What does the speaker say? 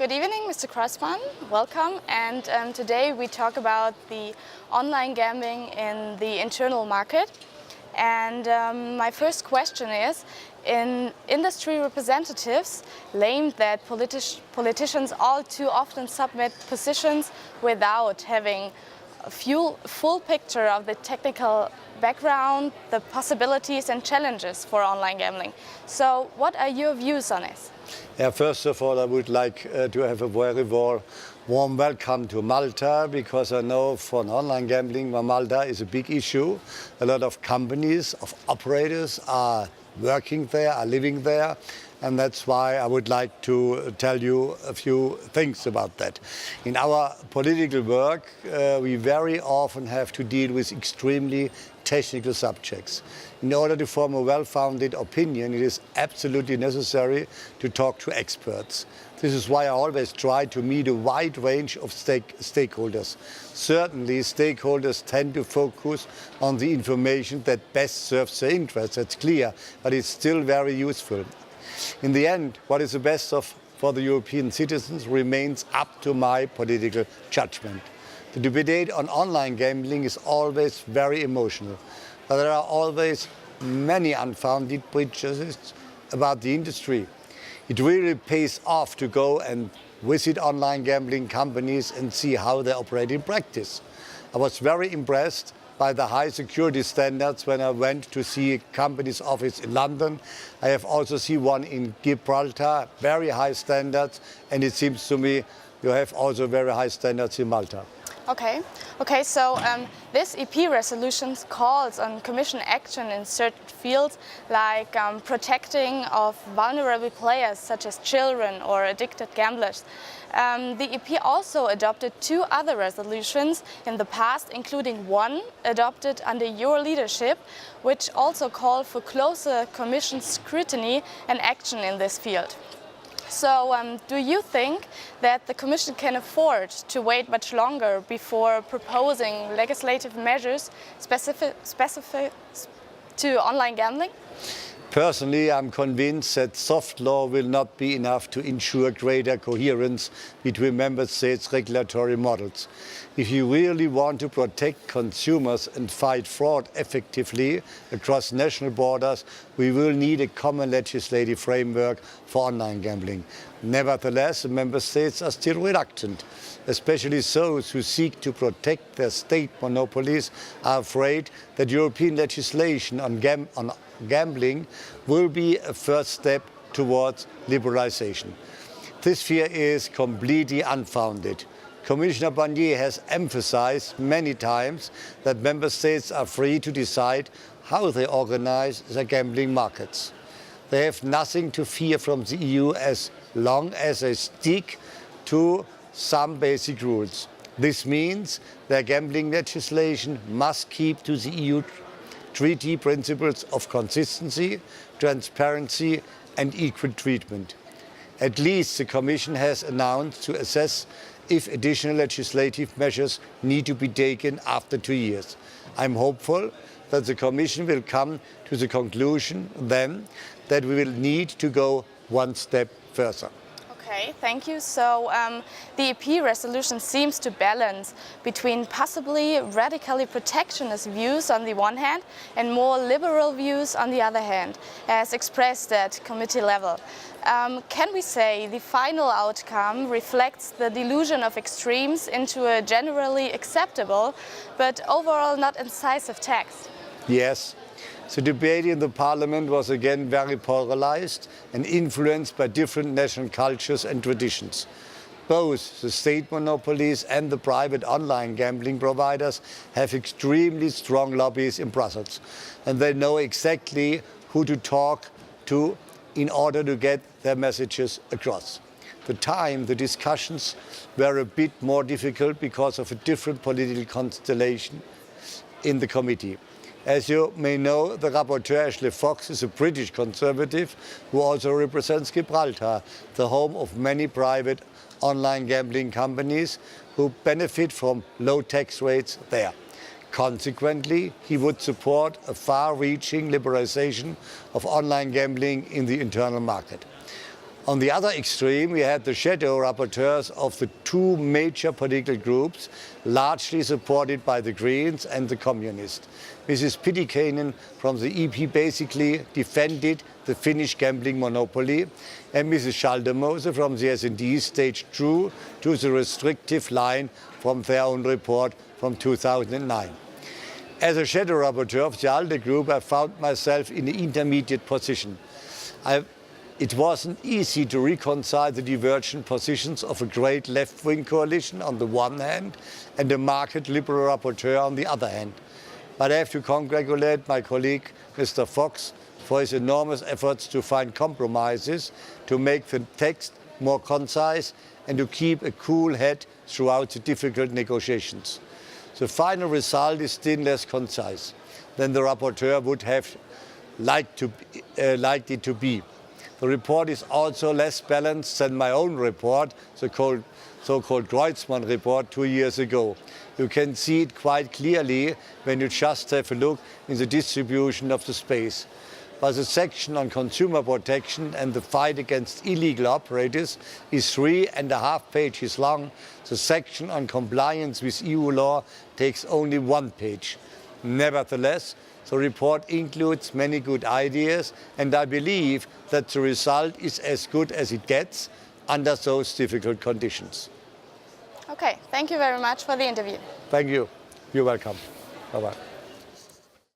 Good evening, Mr. Creutzmann. Welcome. And today we talk about the online gambling in the internal market. And my first question is, industry representatives claimed that politicians all too often submit positions without having a full picture of the technical background, the possibilities and challenges for online gambling. So what are your views on this? Yeah, first of all, I would like to have a very warm welcome to Malta, because I know for online gambling, Malta is a big issue. A lot of companies, of operators are working there, are living there. And that's why I would like to tell you a few things about that. In our political work, we very often have to deal with extremely technical subjects. In order to form a well-founded opinion, it is absolutely necessary to talk to experts. This is why I always try to meet a wide range of stakeholders. Certainly, stakeholders tend to focus on the information that best serves their interests, that's clear, but it's still very useful. In the end, what is the best for the European citizens remains up to my political judgment. The debate on online gambling is always very emotional, but there are always many unfounded prejudices about the industry. It really pays off to go and visit online gambling companies and see how they operate in practice. I was very impressed by the high security standards when I went to see a company's office in London. I have also seen one in Gibraltar, very high standards, and it seems to me you have also very high standards in Malta. Okay. So this EP resolution calls on Commission action in certain fields, like protecting of vulnerable players such as children or addicted gamblers. The EP also adopted two other resolutions in the past, including one adopted under your leadership, which also called for closer Commission scrutiny and action in this field. So do you think that the Commission can afford to wait much longer before proposing legislative measures specific to online gambling? Personally, I'm convinced that soft law will not be enough to ensure greater coherence between member states' regulatory models. If you really want to protect consumers and fight fraud effectively across national borders, we will need a common legislative framework for online gambling. Nevertheless, the member states are still reluctant. Especially those who seek to protect their state monopolies are afraid that European legislation on gambling will be a first step towards liberalization. This fear is completely unfounded. Commissioner Barnier has emphasized many times that member states are free to decide how they organize their gambling markets. They have nothing to fear from the EU as long as they stick to some basic rules. This means their gambling legislation must keep to the EU treaty principles of consistency, transparency and equal treatment. At least the Commission has announced to assess if additional legislative measures need to be taken after 2 years. I'm hopeful that the Commission will come to the conclusion then that we will need to go one step further. Okay, thank you. So the EP resolution seems to balance between possibly radically protectionist views on the one hand and more liberal views on the other hand, as expressed at committee level. Can we say the final outcome reflects the dilution of extremes into a generally acceptable but overall not incisive text? Yes. The debate in the Parliament was again very polarized and influenced by different national cultures and traditions. Both the state monopolies and the private online gambling providers have extremely strong lobbies in Brussels, and they know exactly who to talk to in order to get their messages across. The discussions were a bit more difficult because of a different political constellation in the committee. As you may know, the rapporteur Ashley Fox is a British Conservative who also represents Gibraltar, the home of many private online gambling companies who benefit from low tax rates there. Consequently, he would support a far-reaching liberalization of online gambling in the internal market. On the other extreme, we had the shadow rapporteurs of the two major political groups, largely supported by the Greens and the Communists. Mrs. Pietikäinen from the EP basically defended the Finnish gambling monopoly, and Mrs. Schaldemose from the S&D stayed true to the restrictive line from their own report from 2009. As a shadow rapporteur of the ALDE group, I found myself in an intermediate position. It wasn't easy to reconcile the divergent positions of a great left-wing coalition on the one hand and a market liberal rapporteur on the other hand. But I have to congratulate my colleague, Mr. Fox, for his enormous efforts to find compromises, to make the text more concise and to keep a cool head throughout the difficult negotiations. The final result is still less concise than the rapporteur would have liked it to be. The report is also less balanced than my own report, the so-called Creutzmann report 2 years ago. You can see it quite clearly when you just have a look in the distribution of the space. But the section on consumer protection and the fight against illegal operators is 3.5 pages long. The section on compliance with EU law takes only 1 page. Nevertheless, the report includes many good ideas, and I believe that the result is as good as it gets under those difficult conditions. Okay, thank you very much for the interview. Thank you. You're welcome. Bye-bye.